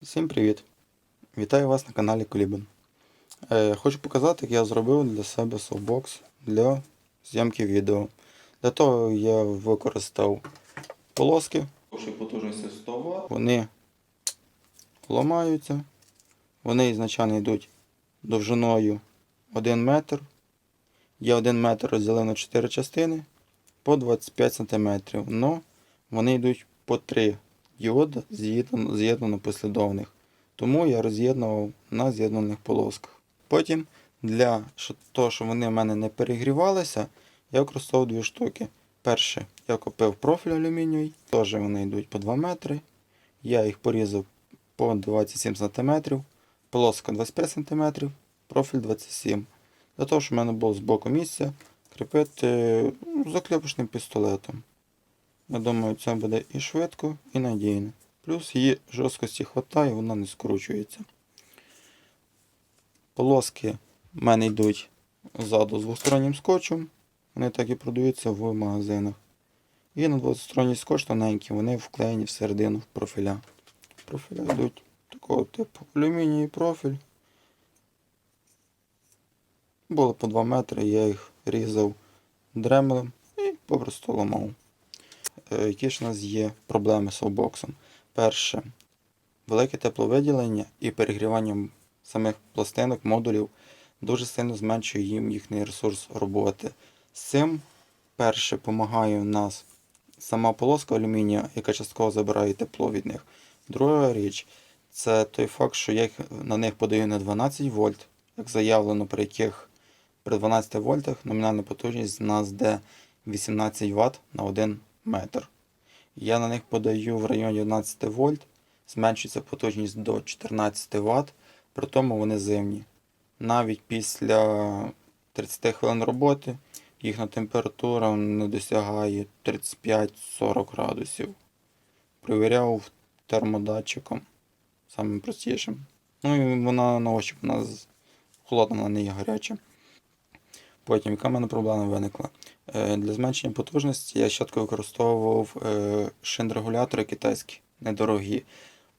Всім привіт! Вітаю вас на каналі Колібин. Хочу показати, як я зробив для себе софтбокс для зйомки відео. Для того я використав полоски потужністю 100 Вт. Вони ламаються. Вони ізначально йдуть довжиною 1 метр. Я 1 метр розділив на 4 частини по 25 см. Но вони йдуть по 3 діоди з'єднано послідовних. Тому я роз'єднував на з'єднаних полосках. Потім, для того, щоб вони в мене не перегрівалися, я використовував дві штуки. Перше, я купив профіль алюмінієвий, теж вони йдуть по 2 метри. Я їх порізав по 27 см, полоска 25 см, профіль 27 см. Для того, щоб в мене було з боку місця кріпити заклепочним пістолетом. Я думаю, це буде і швидко, і надійно. Плюс її жорсткості вистачає, вона не скручується. Полоски в мене йдуть ззаду з двостороннім скотчем. Вони так і продаються в магазинах. І на двосторонній скотч тоненький, вони вклеєні всередину профіля. Профіля йдуть такого типу. Алюмінієвий профіль. Було по 2 метри, я їх різав дремелем і попросту ламав. Які ж у нас є проблеми з софтбоксом? Перше, велике тепловиділення і перегрівання самих пластинок, модулів дуже сильно зменшує їм їхній ресурс роботи. З цим, перше, допомагає у нас сама полоска алюмінія, яка частково забирає тепло від них. Друга річ, це той факт, що я на них подаю на 12 вольт, як заявлено, при 12 вольтах номінальна потужність у нас де 18 Вт на 1 метр. Я на них подаю в районі 11 вольт, зменшується потужність до 14 Вт, при тому вони зимні. Навіть після 30 хвилин роботи їхня температура не досягає 35-40 градусів. Провіряв термодатчиком, самим простішим. Ну і вона на ощупь у нас холодна, вона не є гаряча. Потім, яка в мене проблема виникла? Для зменшення потужності я спочатку використовував шин-регулятори китайські, недорогі.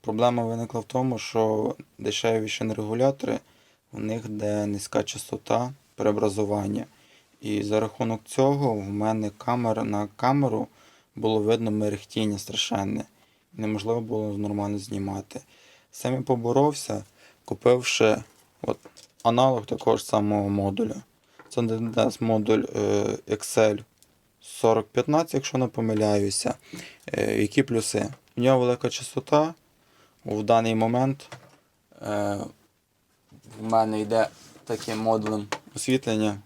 Проблема виникла в тому, що дешеві шин-регулятори, у них де низька частота преобразування. І за рахунок цього в мене на камеру було видно мерехтіння страшенне. Неможливо було нормально знімати. Сам я поборовся, купивши аналог такого ж самого модуля. Це DNS модуль Excel 4015, якщо не помиляюся. Які плюси? У нього велика частота. В даний момент в мене йде таким модулем освітлення.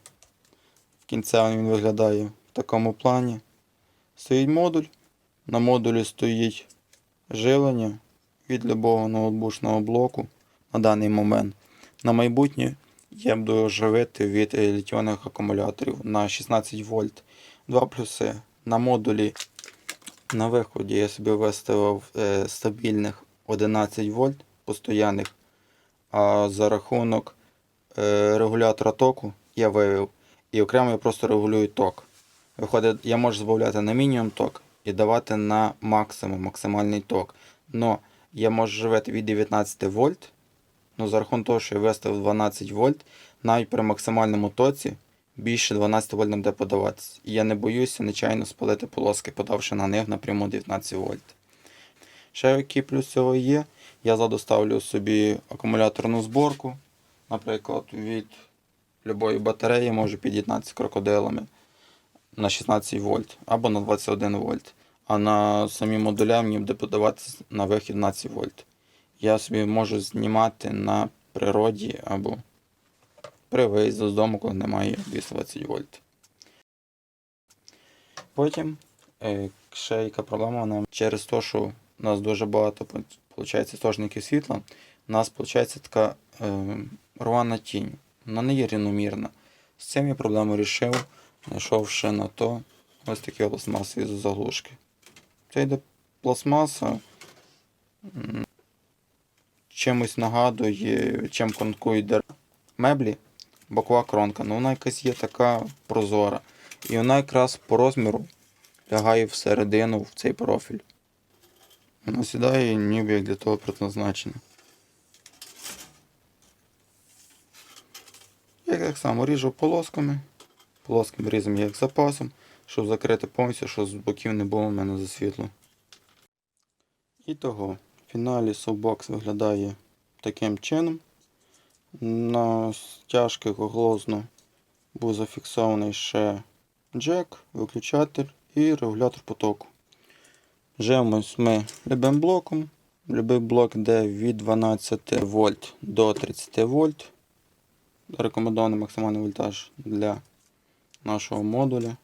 В кінцевому він виглядає в такому плані. Стоїть модуль. На модулі стоїть живлення від любого ноутбучного блоку на даний момент. На майбутнє я буду живити від літіонових акумуляторів на 16 вольт. Два плюси. На модулі на виході я собі виставив стабільних 11 вольт постоянних, а за рахунок регулятора току я вивів. І окремо я просто регулюю ток. Виходить, я можу збавляти на мінімум ток і давати на максимальний ток. Но я можу живити від 19 вольт. Ну, за рахунок того, що я виставив 12 вольт, навіть при максимальному тоці більше 12 вольт не буде подаватися. І я не боюся нечайно спалити полоски, подавши на них напряму 19 вольт. Ще який плюс цього є, я ззаду ставлю собі акумуляторну зборку. Наприклад, від будь-якої батареї можу під'єднатися з крокодилами на 16 вольт або на 21 вольт. А на самі модуля мені буде подаватися на вихід 12 вольт. Я собі можу знімати на природі або при виїзді з дому, коли немає 220 вольт. Потім, ще яка проблема, через те, що у нас дуже багато істочників світла, у нас виходить така рвана тінь. Вона не є рівномірна. З цим я проблему вирішив, знайшовши на то ось такі пластмасові заглушки. Це йде пластмаса. Чимось нагадує, чим конкують меблі, бокова кромка. Ну, вона якась є така прозора. І вона якраз по розміру лягає всередину в цей профіль. Вона сідає ніби як для того предназначена. Я так само ріжу полосками. Плоским різом як запасом, щоб закрити повністю, щоб з боків не було в мене засвітло. І того, в фіналі совбокс виглядає таким чином. На стяжки гоглозну був зафіксований ще джек, виключатель і регулятор потоку. Живемось ми любим блоком. Любий блок йде від 12 вольт до 30 вольт. Рекомендований максимальний вольтаж для нашого модуля.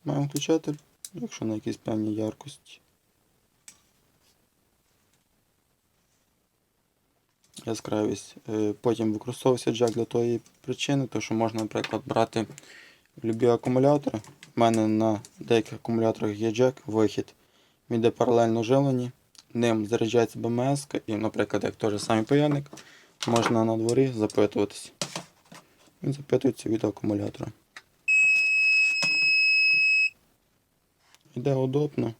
Маємо включатель, якщо на якійсь певній яркості. Яскравість. Потім використовується джек для тої причини, тому що можна, наприклад, брати любі акумулятори. У мене на деяких акумуляторах є джек, вихід. Він йде паралельно живлені. Ним заряджається БМС і, наприклад, як той же самий паяльник, можна на дворі запитуватись. Він запитується від акумулятора. Іде удобно,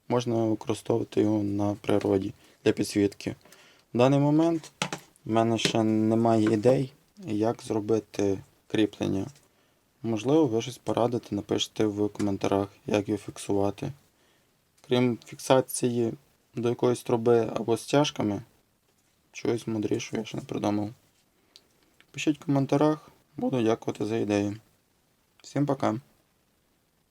можна використовувати його на природі для підсвітки. В даний момент в мене ще немає ідей, як зробити кріплення. Можливо, ви щось порадите, напишіть в коментарях, як його фіксувати. Крім фіксації до якоїсь труби або стяжками, чогось мудрішого я ще не придумав. Пишіть в коментарях, буду дякувати за ідеї. Всім пока!